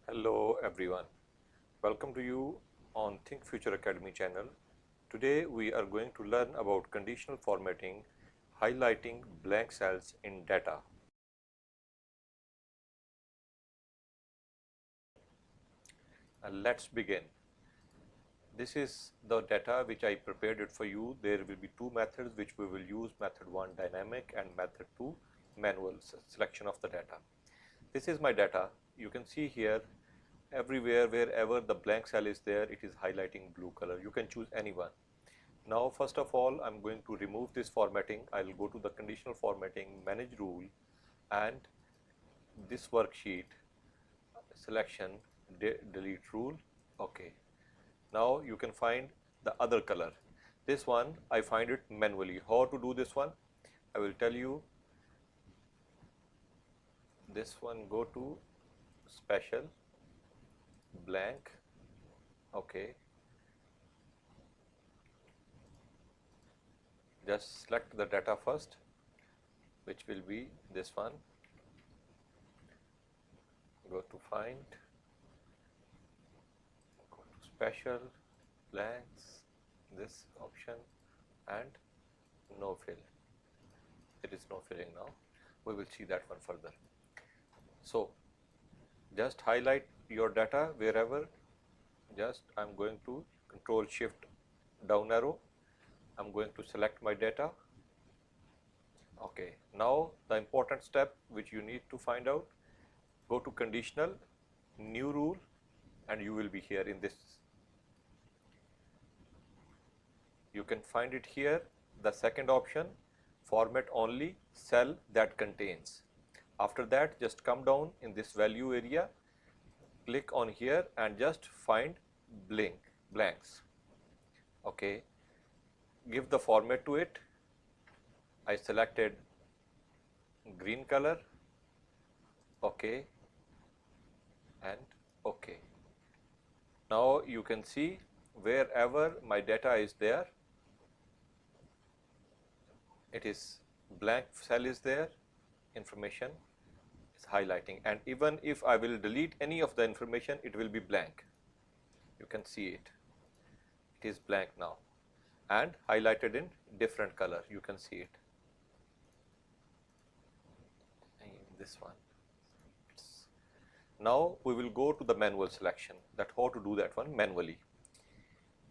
Hello everyone, welcome to you on Think Future Academy channel. Today we are going to learn about conditional formatting, highlighting blank cells in data. Let's begin. This is the data which I prepared it for you. There will be two methods which we will use, method 1 dynamic and method 2 manual selection of the data. This is my data. You can see here everywhere, wherever the blank cell is there, it is highlighting blue color. You can choose any one. Now first of all, I am going to remove this formatting. I will go to the conditional formatting, manage rule, and this worksheet selection, delete rule. Okay. Now you can find the other color. This one I find it manually. How to do this one? I will tell you. This one, go to special, blank. Okay. Just select the data first, which will be this one. Go to find, go to special, blanks, this option, and no fill. There is no filling now. We will see that one further. So just highlight your data wherever. Just I am going to Control Shift down arrow. I am going to select my data. Okay. Now the important step which you need to find out, go to conditional, new rule, and you will be here in this. You can find it here, the second option, format only cell that contains. After that, just come down in this value area, click on here and just find blanks. Okay. Give the format to it. I selected green color. Okay. And okay. Now you can see wherever my data is there, it is blank cell is there, information is highlighting, and even if I will delete any of the information, it will be blank. You can see it. It is blank now and highlighted in different color. You can see it. This one. Now we will go to the manual selection, that how to do that one manually.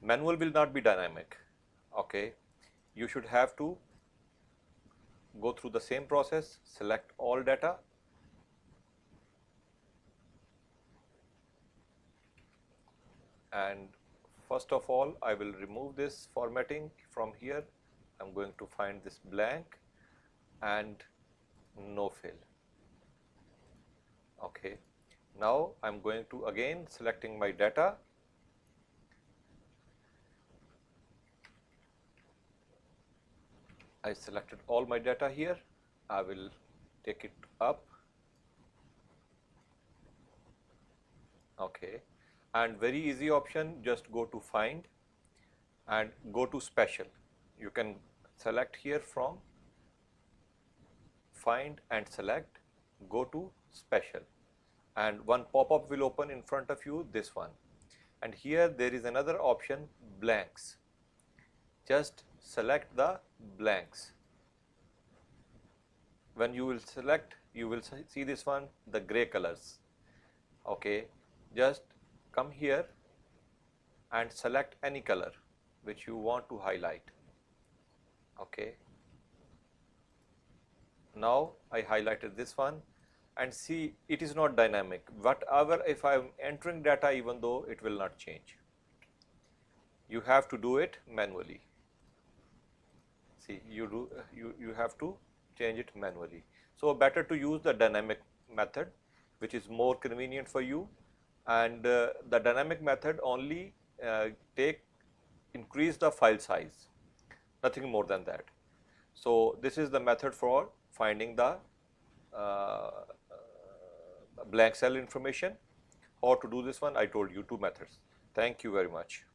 Manual will not be dynamic. Okay. You should have to go through the same process, select all data, and first of all I will remove this formatting from here. I am going to find this blank and no fill. Okay. Now I am going to again selecting my data. I selected all my data here. I will take it up. Okay. And very easy option, just go to find and go to special. You can select here from find and select, go to special, and one pop-up will open in front of you, this one. And here there is another option, blanks. Just select the blanks. When you will select, you will see this one, the gray colors. Okay. Just come here and select any color which you want to highlight. Okay. Now I highlighted this one, and see it is not dynamic. Whatever, if I am entering data, even though it will not change. You have to do it manually. See, you have to change it manually. So better to use the dynamic method, which is more convenient for you, and the dynamic method only increase the file size, nothing more than that. So this is the method for finding the blank cell information. How to do this one, I told you two methods. Thank you very much.